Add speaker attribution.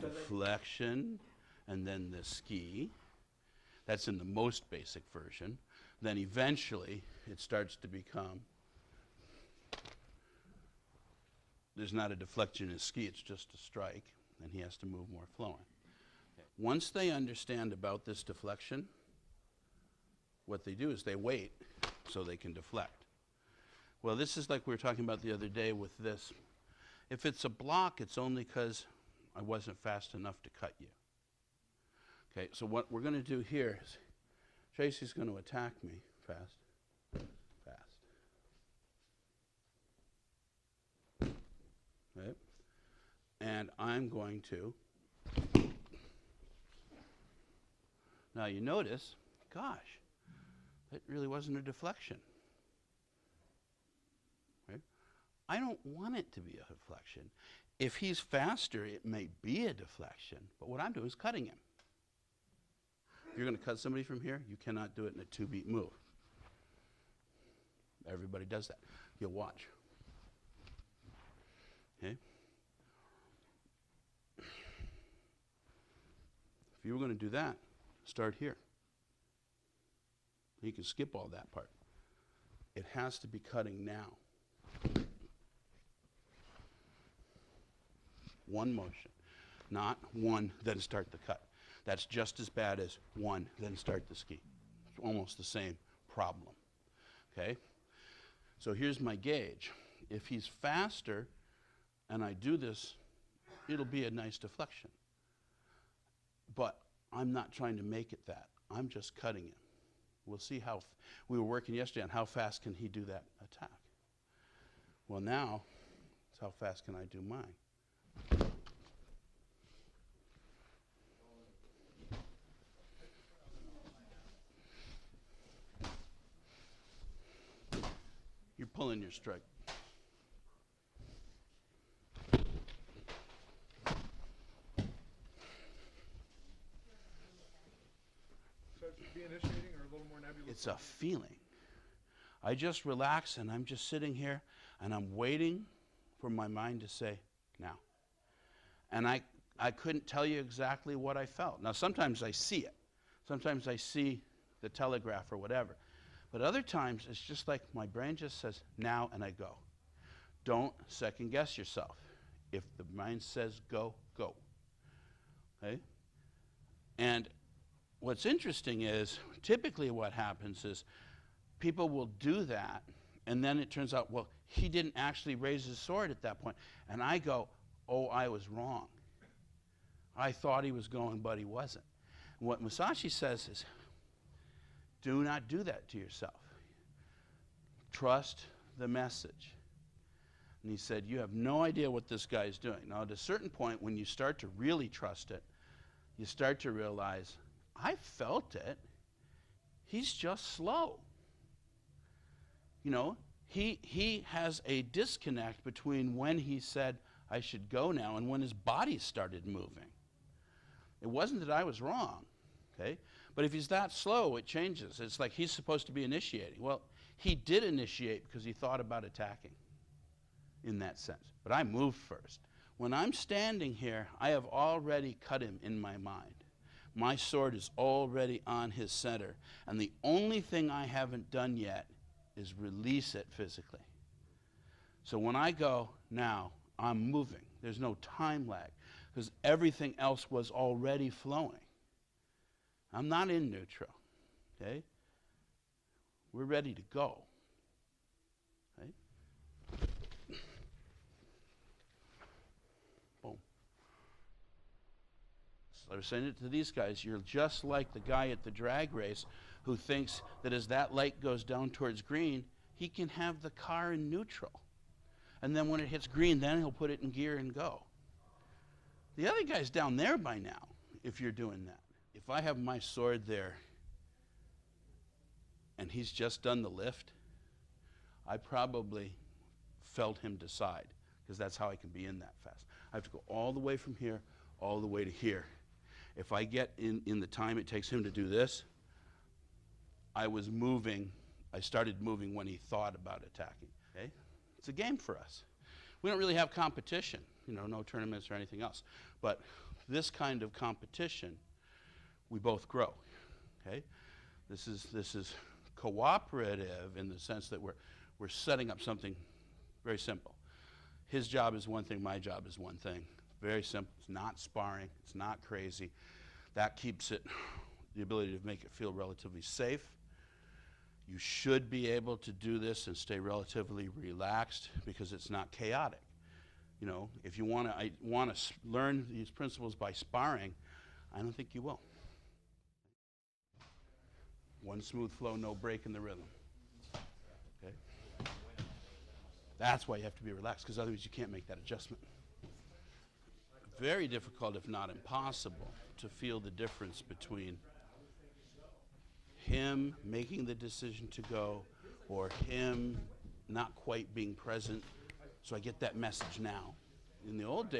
Speaker 1: deflection, and then the ski. That's in the most basic version. Then eventually it starts to become, there's not a deflection in a ski, it's just a strike, and he has to move more flowing. Okay. Once they understand about this deflection, what they do is they wait so they can deflect. Well, this is like we were talking about the other day with this. If it's a block, it's only because I wasn't fast enough to cut you. Okay, so what we're going to do here is Tracy's going to attack me fast, fast. Okay. And I'm going to, now you notice, gosh, it really wasn't a deflection. Right? I don't want it to be a deflection. If he's faster, it may be a deflection, but what I'm doing is cutting him. If you're going to cut somebody from here, you cannot do it in a 2-beat move. Everybody does that. You'll watch. Okay? If you were going to do that, start here. You can skip all that part. It has to be cutting now. One motion, not one, then start the cut. That's just as bad as one, then start the ski. It's almost the same problem. Okay? So here's my gauge. If he's faster and I do this, it'll be a nice deflection. But I'm not trying to make it that. I'm just cutting him. We'll see how, we were working yesterday on how fast can he do that attack. Well, now, it's how fast can I do mine. You're pulling your strike.
Speaker 2: So it should be initiating or a little more nebulous?
Speaker 1: It's a feeling. I just relax and I'm just sitting here and I'm waiting for my mind to say, now. And I couldn't tell you exactly what I felt. Now sometimes I see it. Sometimes I see the telegraph or whatever. But other times, it's just like my brain just says, now, and I go. Don't second guess yourself. If the mind says go, go. Okay? And what's interesting is, typically what happens is, people will do that, and then it turns out, well, he didn't actually raise his sword at that point. And I go, oh, I was wrong. I thought he was going, but he wasn't. And what Musashi says is, do not do that to yourself. Trust the message. And he said, you have no idea what this guy is doing. Now, at a certain point, when you start to really trust it, you start to realize, I felt it. He's just slow. You know, he has a disconnect between when he said, I should go now, and when his body started moving. It wasn't that I was wrong, okay? But if he's that slow, it changes. It's like he's supposed to be initiating. Well, he did initiate because he thought about attacking in that sense. But I moved first. When I'm standing here, I have already cut him in my mind. My sword is already on his center. And the only thing I haven't done yet is release it physically. So when I go, now, I'm moving. There's no time lag because everything else was already flowing. I'm not in neutral, okay? We're ready to go, okay? Boom. So I was saying it to these guys, you're just like the guy at the drag race who thinks that as that light goes down towards green, he can have the car in neutral. And then when it hits green, then he'll put it in gear and go. The other guy's down there by now, if you're doing that. If I have my sword there and he's just done the lift, I probably felt him decide, because that's how I can be in that fast. I have to go all the way from here, all the way to here. If I get in the time it takes him to do this, I started moving when he thought about attacking. Okay? It's a game for us. We don't really have competition, you know, no tournaments or anything else. But this kind of competition, we both grow. Okay? This is cooperative in the sense that we're setting up something very simple. His job is one thing, my job is one thing. Very simple. It's not sparring. It's not crazy. That keeps it, the ability to make it feel relatively safe. You should be able to do this and stay relatively relaxed because it's not chaotic. You know, if you want to learn these principles by sparring, I don't think you will. One smooth flow, no break in the rhythm. Okay? That's why you have to be relaxed, because otherwise you can't make that adjustment. Very difficult, if not impossible, to feel the difference between him making the decision to go or him not quite being present. So I get that message now. In the old days,